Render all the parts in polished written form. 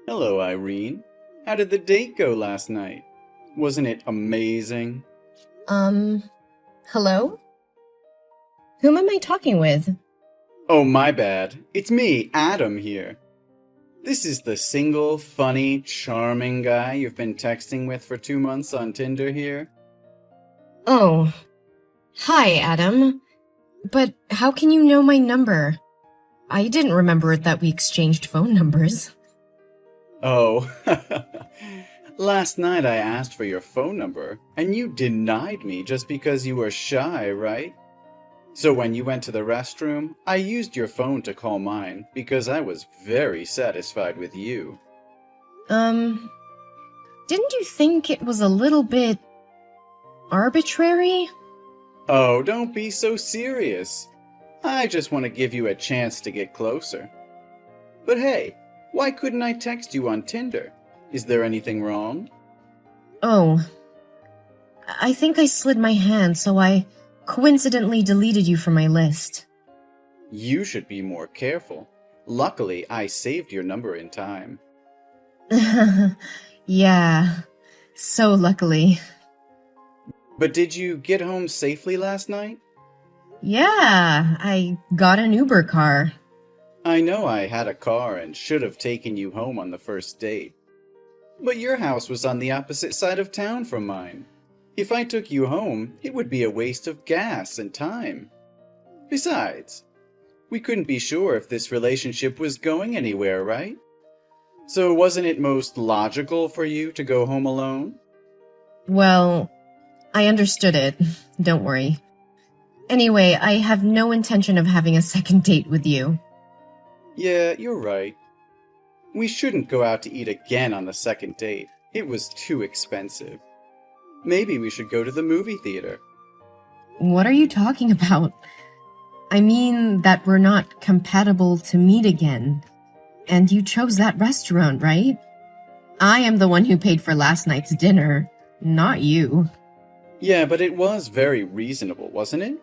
Hello, Irene. How did the date go last night? Wasn't it amazing? Um, Hello? Whom am I talking with? Oh, my bad. It's me, Adam, here. This is the single, funny, charming guy you've been texting with for 2 months on Tinder here. Oh, hi, Adam. But how can you know my number? I didn't remember that we exchanged phone numbers. Oh, last night I asked for your phone number, and you denied me just because you were shy, right? So when you went to the restroom, I used your phone to call mine because I was very satisfied with you. Um, didn't you think it was a little bit arbitrary? Oh, don't be so serious. I just want to give you a chance to get closer. But hey, why couldn't I text you on Tinder? Is there anything wrong? Oh, I think I slid my hand, so I coincidentally deleted you from my list. You should be more careful. Luckily, I saved your number in time. Yeah, so luckily. But did you get home safely last night? Yeah, I got an Uber car. I know I had a car and should have taken you home on the first date. But your house was on the opposite side of town from mine. If I took you home, it would be a waste of gas and time. Besides, we couldn't be sure if this relationship was going anywhere, right? So wasn't it most logical for you to go home alone? Well, I understood it. Don't worry. Anyway, I have no intention of having a second date with you. Yeah, you're right. We shouldn't go out to eat again on the second date. It was too expensive. Maybe we should go to the movie theater. What are you talking about? I mean that we're not compatible to meet again. And you chose that restaurant, right? I am the one who paid for last night's dinner, not you. Yeah, but it was very reasonable, wasn't it?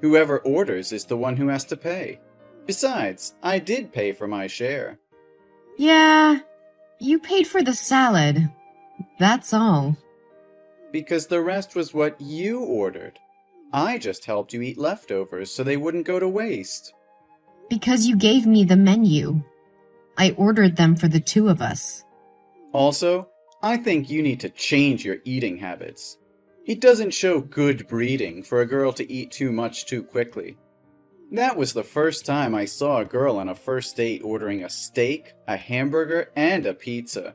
Whoever orders is the one who has to pay. Besides, I did pay for my share. Yeah, you paid for the salad. That's all. Because the rest was what you ordered. I just helped you eat leftovers so they wouldn't go to waste. Because you gave me the menu. I ordered them for the two of us. Also, I think you need to change your eating habits. It doesn't show good breeding for a girl to eat too much too quickly. That was the first time I saw a girl on a first date ordering a steak, a hamburger, and a pizza.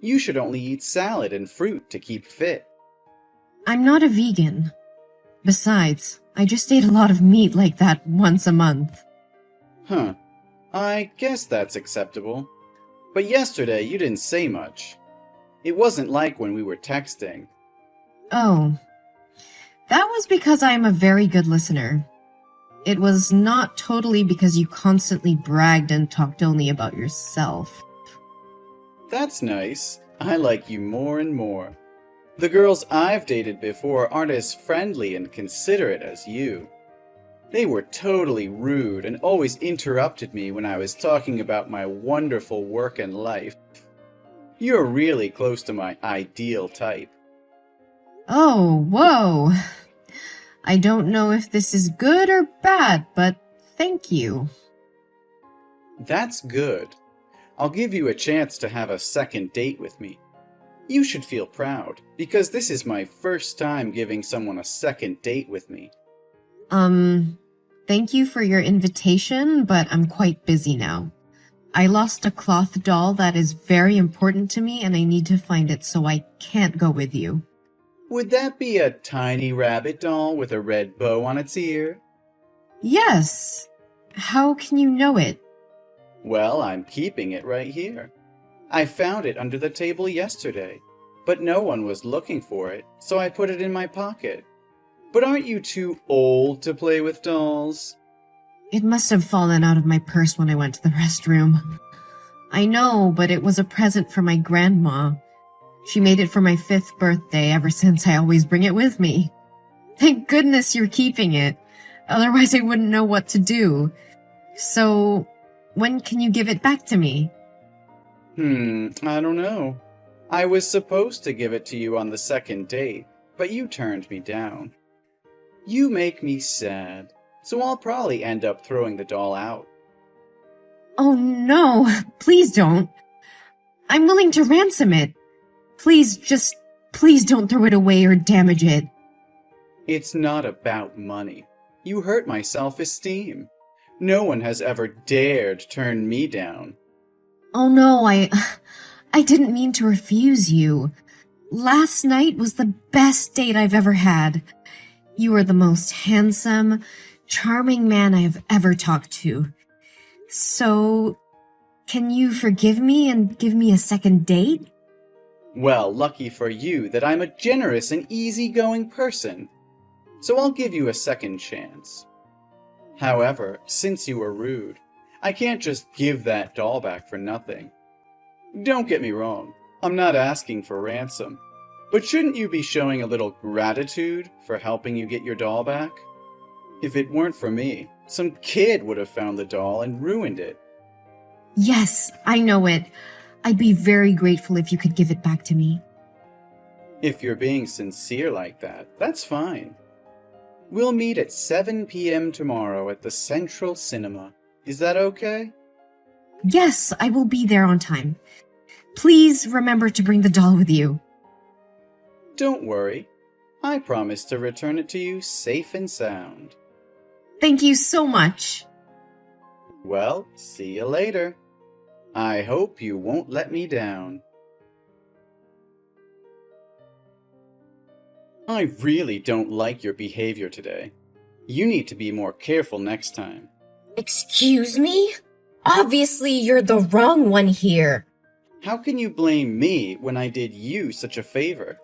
You should only eat salad and fruit to keep fit. I'm not a vegan. Besides, I just ate a lot of meat like that once a month. Huh. I guess that's acceptable. But yesterday you didn't say much. It wasn't like when we were texting. Oh, that was because I am a very good listener. It was not totally because you constantly bragged and talked only about yourself. That's nice. I like you more and more. The girls I've dated before aren't as friendly and considerate as you. They were totally rude and always interrupted me when I was talking about my wonderful work and life. You're really close to my ideal type. Oh, whoa. I don't know if this is good or bad, but thank you. That's good. I'll give you a chance to have a second date with me. You should feel proud, because this is my first time giving someone a second date with me. Thank you for your invitation, but I'm quite busy now. I lost a cloth doll that is very important to me and I need to find it, so I can't go with you. Would that be a tiny rabbit doll with a red bow on its ear? Yes. How can you know it? Well, I'm keeping it right here. I found it under the table yesterday, but no one was looking for it, so I put it in my pocket. But aren't you too old to play with dolls? It must have fallen out of my purse when I went to the restroom. I know, but it was a present from my grandma. She made it for my 5th birthday. Ever since, I always bring it with me. Thank goodness you're keeping it. Otherwise, I wouldn't know what to do. So, when can you give it back to me? I don't know. I was supposed to give it to you on the second date, but you turned me down. You make me sad, so I'll probably end up throwing the doll out. Oh no, please don't. I'm willing to ransom it. Please don't throw it away or damage it. It's not about money. You hurt my self-esteem. No one has ever dared turn me down. Oh no, I didn't mean to refuse you. Last night was the best date I've ever had. You are the most handsome, charming man I have ever talked to. So, can you forgive me and give me a second date? Well, lucky for you that I'm a generous and easygoing person. So I'll give you a second chance. However, since you were rude, I can't just give that doll back for nothing. Don't get me wrong, I'm not asking for ransom. But shouldn't you be showing a little gratitude for helping you get your doll back? If it weren't for me, some kid would have found the doll and ruined it. Yes, I know it. I'd be very grateful if you could give it back to me. If you're being sincere like that, that's fine. We'll meet at 7 p.m. tomorrow at the Central Cinema. Is that okay? Yes, I will be there on time. Please remember to bring the doll with you. Don't worry. I promise to return it to you safe and sound. Thank you so much. Well, see you later. I hope you won't let me down. I really don't like your behavior today. You need to be more careful next time. Excuse me? Obviously, you're the wrong one here. How can you blame me when I did you such a favor?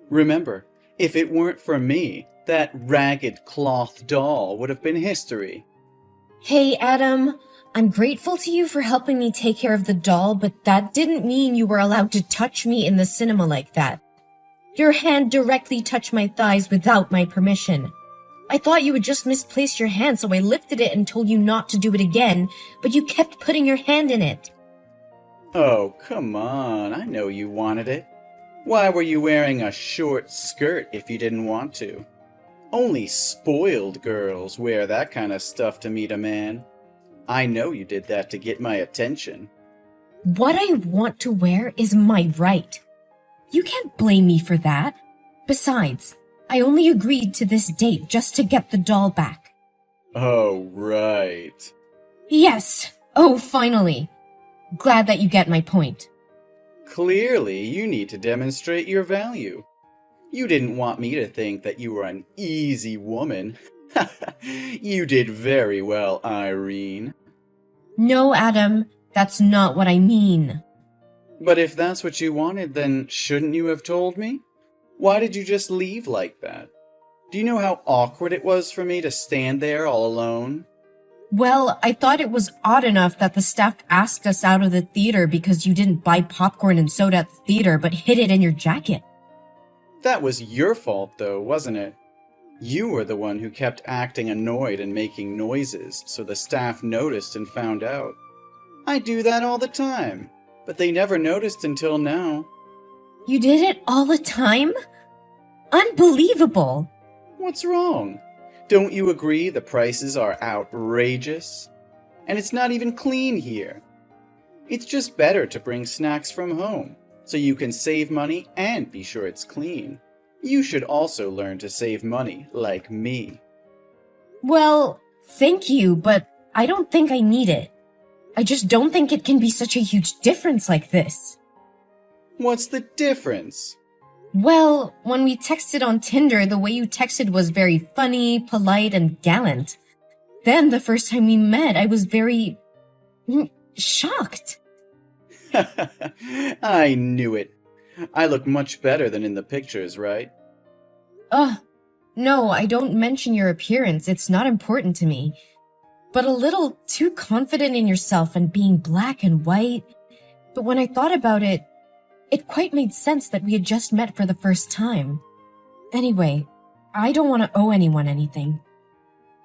Remember, if it weren't for me, that ragged cloth doll would have been history. Hey, Adam. I'm grateful to you for helping me take care of the doll, but that didn't mean you were allowed to touch me in the cinema like that. Your hand directly touched my thighs without my permission. I thought you would just misplace your hand, so I lifted it and told you not to do it again, but you kept putting your hand in it. Oh, come on, I know you wanted it. Why were you wearing a short skirt if you didn't want to? Only spoiled girls wear that kind of stuff to meet a man. I know you did that to get my attention. What I want to wear is my right. You can't blame me for that. Besides, I only agreed to this date just to get the doll back. Oh, right. Yes. Oh, finally. Glad that you get my point. Clearly, you need to demonstrate your value. You didn't want me to think that you were an easy woman. You did very well, Irene. No, Adam, that's not what I mean. But if that's what you wanted, then shouldn't you have told me? Why did you just leave like that? Do you know how awkward it was for me to stand there all alone? Well, I thought it was odd enough that the staff asked us out of the theater because you didn't buy popcorn and soda at the theater but hid it in your jacket. That was your fault, though, wasn't it? You were the one who kept acting annoyed and making noises, so the staff noticed and found out. I do that all the time, but they never noticed until now. You did it all the time? Unbelievable! What's wrong? Don't you agree the prices are outrageous? And it's not even clean here. It's just better to bring snacks from home, so you can save money and be sure it's clean. You should also learn to save money, like me. Well, thank you, but I don't think I need it. I just don't think it can be such a huge difference like this. What's the difference? Well, when we texted on Tinder, the way you texted was very funny, polite, and gallant. Then, the first time we met, I was very... shocked. I knew it. I look much better than in the pictures, right? No, I don't mention your appearance. It's not important to me. But a little too confident in yourself and being black and white. But when I thought about it, it quite made sense that we had just met for the first time. Anyway, I don't want to owe anyone anything.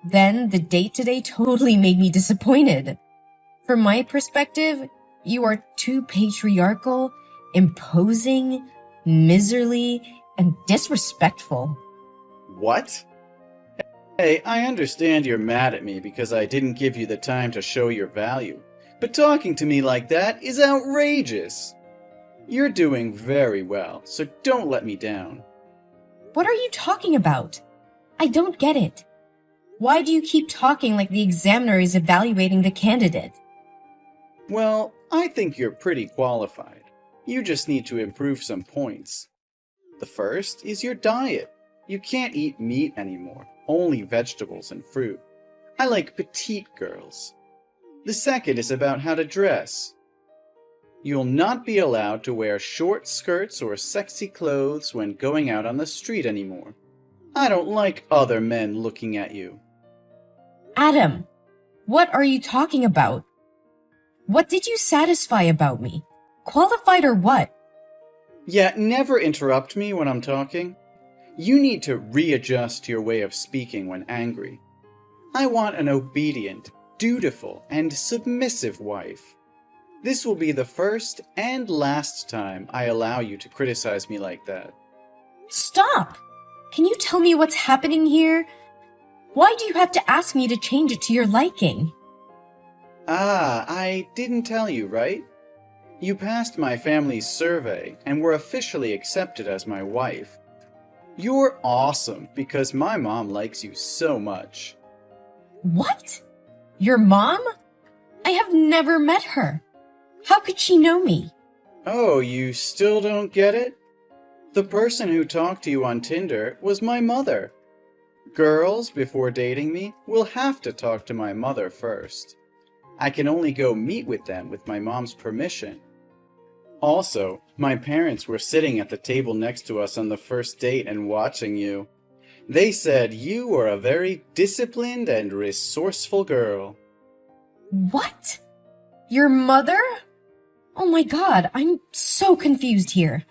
Then, the date today totally made me disappointed. From my perspective, You are too patriarchal, imposing, miserly, and disrespectful. What? Hey, I understand you're mad at me because I didn't give you the time to show your value, but talking to me like that is outrageous. You're doing very well, so don't let me down. What are you talking about? I don't get it. Why do you keep talking like the examiner is evaluating the candidate? Well, I think you're pretty qualified. You just need to improve some points. The first is your diet. You can't eat meat anymore, only vegetables and fruit. I like petite girls. The second is about how to dress. You'll not be allowed to wear short skirts or sexy clothes when going out on the street anymore. I don't like other men looking at you. Adam, what are you talking about? What did you satisfy about me? Qualified or what? Yeah, never interrupt me when I'm talking. You need to readjust your way of speaking when angry. I want an obedient, dutiful, and submissive wife. This will be the first and last time I allow you to criticize me like that. Stop! Can you tell me what's happening here? Why do you have to ask me to change it to your liking? I didn't tell you, right? You passed my family's survey and were officially accepted as my wife. You're awesome because my mom likes you so much. What? Your mom? I have never met her. How could she know me? Oh, you still don't get it? The person who talked to you on Tinder was my mother. Girls, before dating me, will have to talk to my mother first. I can only go meet with them with my mom's permission. Also, my parents were sitting at the table next to us on the first date and watching you. They said you were a very disciplined and resourceful girl. What? Your mother? Oh my god, I'm so confused here.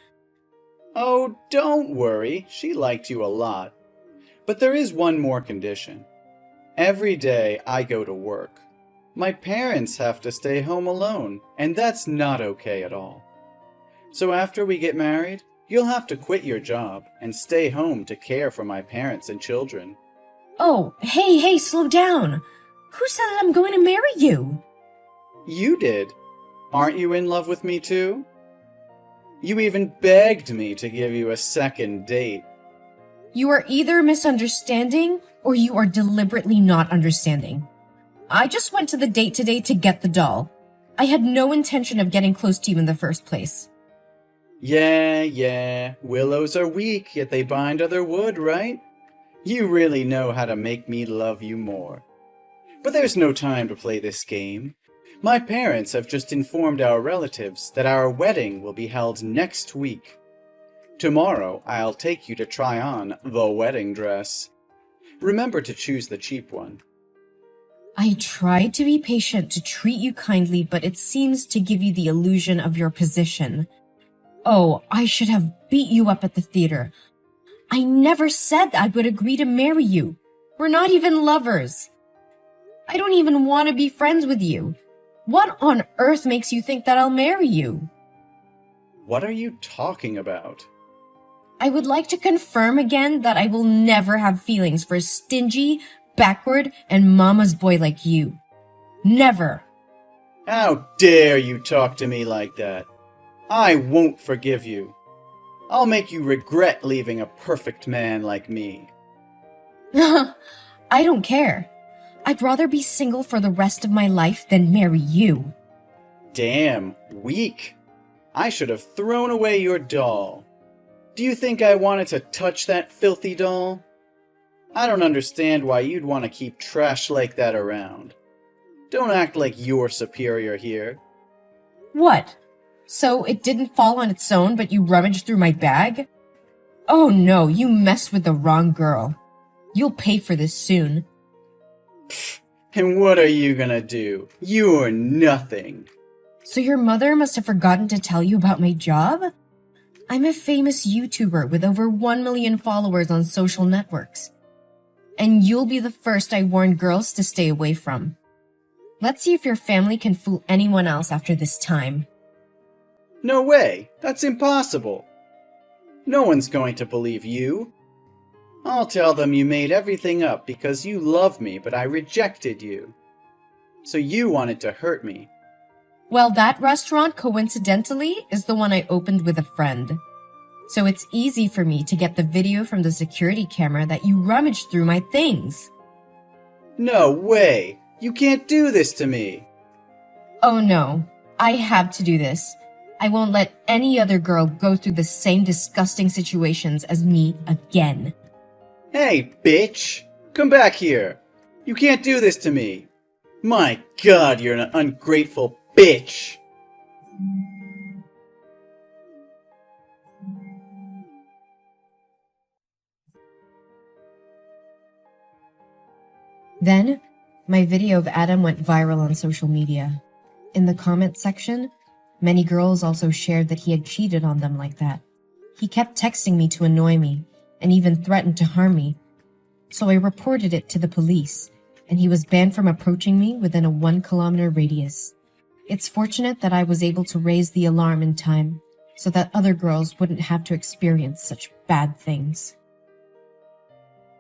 Oh, don't worry, she liked you a lot. But there is one more condition. Every day I go to work. My parents have to stay home alone, and that's not okay at all. So after we get married, you'll have to quit your job and stay home to care for my parents and children. Oh, hey, slow down. Who said that I'm going to marry you? You did. Aren't you in love with me too? You even begged me to give you a second date. You are either misunderstanding or you are deliberately not understanding. I just went to the date today to get the doll. I had no intention of getting close to you in the first place. Yeah, willows are weak, yet they bind other wood, right? You really know how to make me love you more. But there's no time to play this game. My parents have just informed our relatives that our wedding will be held next week. Tomorrow, I'll take you to try on the wedding dress. Remember to choose the cheap one. I tried to be patient to treat you kindly, but it seems to give you the illusion of your position. Oh, I should have beat you up at the theater. I never said I would agree to marry you. We're not even lovers. I don't even want to be friends with you. What on earth makes you think that I'll marry you? What are you talking about? I would like to confirm again that I will never have feelings for a stingy, backward, and mama's boy like you. Never. How dare you talk to me like that? I won't forgive you. I'll make you regret leaving a perfect man like me. I don't care. I'd rather be single for the rest of my life than marry you. Damn, weak. I should have thrown away your doll. Do you think I wanted to touch that filthy doll? I don't understand why you'd want to keep trash like that around. Don't act like you're superior here. What? So it didn't fall on its own, but you rummaged through my bag? Oh no, you messed with the wrong girl. You'll pay for this soon. And what are you gonna do? You're nothing. So your mother must have forgotten to tell you about my job? I'm a famous YouTuber with over 1 million followers on social networks. And you'll be the first I warn girls to stay away from. Let's see if your family can fool anyone else after this time. No way! That's impossible! No one's going to believe you. I'll tell them you made everything up because you love me, but I rejected you. So you wanted to hurt me. Well, that restaurant, coincidentally, is the one I opened with a friend. So it's easy for me to get the video from the security camera that you rummaged through my things. No way! You can't do this to me! Oh no, I have to do this. I won't let any other girl go through the same disgusting situations as me again. Hey, bitch! Come back here! You can't do this to me! My God, you're an ungrateful bitch! Then, my video of Adam went viral on social media. In the comments section, many girls also shared that he had cheated on them like that. He kept texting me to annoy me, and even threatened to harm me. So I reported it to the police, and he was banned from approaching me within a 1-kilometer radius. It's fortunate that I was able to raise the alarm in time, so that other girls wouldn't have to experience such bad things.